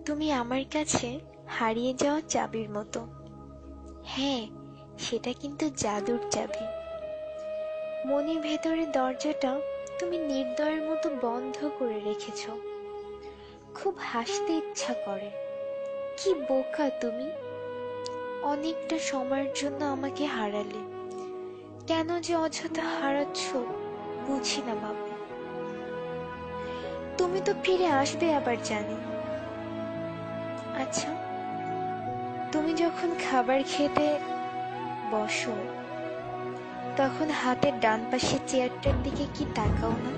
তুমি আমার কাছে হারিয়ে যাওয়া চাবির মতো। হ্যাঁ, সেটা কিন্তু জাদুর চাবি। মনের ভেতরের দরজাটা তুমি নির্দয়ের মতো বন্ধ করে রেখেছ। খুব হাসতে ইচ্ছা করে। কি বোকা তুমি! অনেকটা সময়ের জন্য আমাকে হারালে। কেন যে অযথা হারাচ্ছ বুঝি না বাবা। তুমি তো ফিরে আসবে আবার জানি। আচ্ছা, তুমি যখন খাবার খেতে বসো তখন হাতের ডান পাশের চেয়ারটার দিকে কি তাকাও না?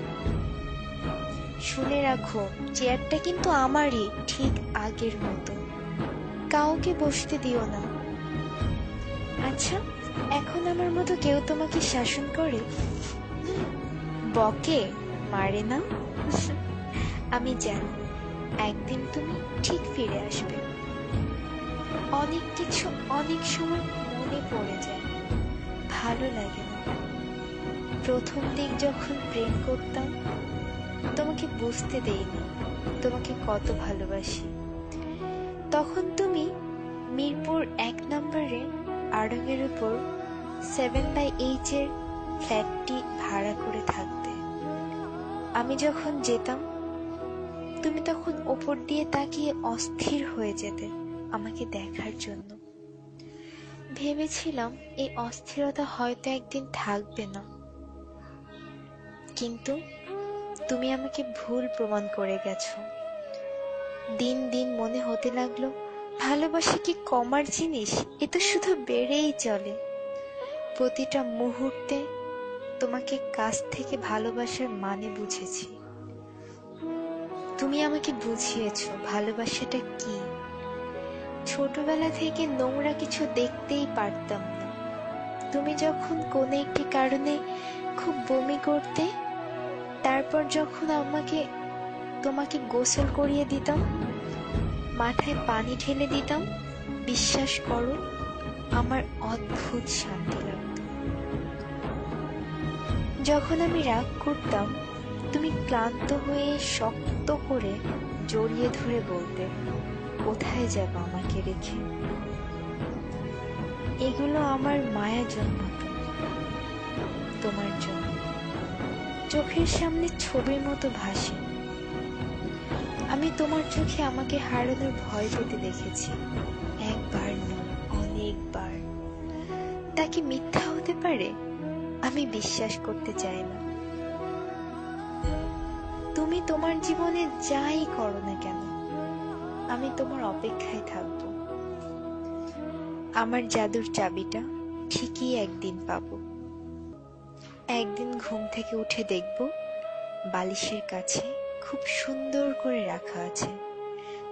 শুনে রাখো, চেয়ারটা কিন্তু আমারই, ঠিক আগের মতো। কাউকে বসতে দিও না। আচ্ছা, এখন আমার মতো কেউ তোমাকে শাসন করে? বকে, মারে না? আমি জানি একদিন তুমি ঠিক ফিরে আসবে। অনেক কিছু অনেক সময় মনে পড়ে যায়, ভালো লাগে না। প্রথম দিক যখন প্রেম করতাম তোমাকে বুঝতে দেইনি তোমাকে কত ভালোবাসি। তখন তুমি মিরপুর 1 নম্বরে আড়ঙের উপর 7/H এর ফ্ল্যাটটি ভাড়া করে থাকতে। আমি যখন যেতাম তুমি তখন ওপর দিয়ে তাকিয়ে অস্থির হয়ে যেতে আমাকে দেখার জন্য। ভেবেছিলাম এই অস্থিরতা হয়তো একদিন থাকবে না, কিন্তু তুমি আমাকে ভুল প্রমাণ করে গেছো। দিন দিন মনে হতে লাগলো ভালোবাসা কি কমার জিনিস, এ তো শুধু বেড়েই চলে। প্রতিটা মুহূর্তে তোমাকে কাছ থেকে ভালোবাসার মানে বুঝেছি। তুমি আমাকে বুঝিয়েছো ভালোবাসাটা কি। ছোটবেলা থেকে নোংরা কিছু দেখতেই পারতাম না। তুমি যখন কোনো একটি কারণে খুব বমি করতে, তারপর যখন তোমাকে গোসল করিয়ে দিতাম, মাথায় পানি ঢেলে দিতাম, বিশ্বাস করো আমার অদ্ভুত শান্তি লাগত। যখন আমি রাগ করতাম তুমি ক্লান্ত হয়ে শক্ত করে জড়িয়ে ধরে বলতে, কোথায় যাব আমাকে রেখে? এগুলো আমার মায়া জন্মাতো তোমার জন্য। চোখের সামনে ছবির মতো ভাসে। আমি তোমার চোখে আমাকে হারানোর ভয় পেতে দেখেছি, একবার নয় অনেকবার। তা কি মিথ্যা হতে পারে? আমি বিশ্বাস করতে চাই না। তুমি তোমার জীবনে যাই করো না কেন আমি তোমার অপেক্ষায় থাকবো। আমার জাদুর চাবিটা ঠিকই একদিন পাবো। একদিন ঘুম থেকে উঠে দেখব বালিশের কাছে খুব সুন্দর করে রাখা আছে।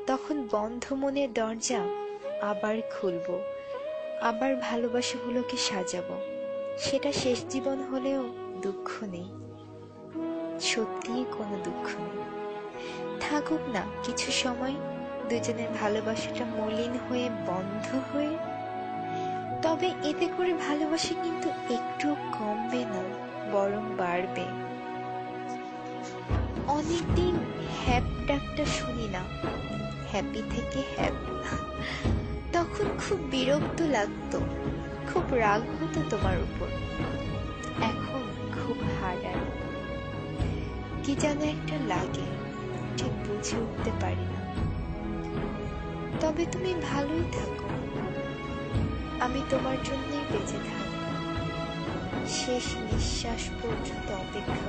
তখন বন্ধ মনের দরজা আবার খুলবো, আবার ভালোবাসাগুলোকে সাজাবো। সেটা শেষ জীবন হলেও দুঃখ নেই, সত্যিই কোনো দুঃখ নেই। থাকুক না কিছু সময় দুজনের ভালোবাসাটা মলিন হয়ে বন্ধ হয়ে, তবে এতে করে ভালোবাসা কিন্তু একটু কমবে না, বরং বাড়বে। অনেকদিন হ্যাপ ডাকটা শুনি না, হ্যাপি থেকে হ্যাপ। তখন খুব বিরক্ত লাগতো, খুব রাগ হতো তোমার উপর। এখন খুব হারায়, কি যেন একটা লাগে, ঠিক বুঝে উঠতে পারি না। তবে তুমি ভালোই থাকো, আমি তোমার জন্যই বেঁচে থাকবো। শেষ নিঃশ্বাস পর্যন্ত অপেক্ষা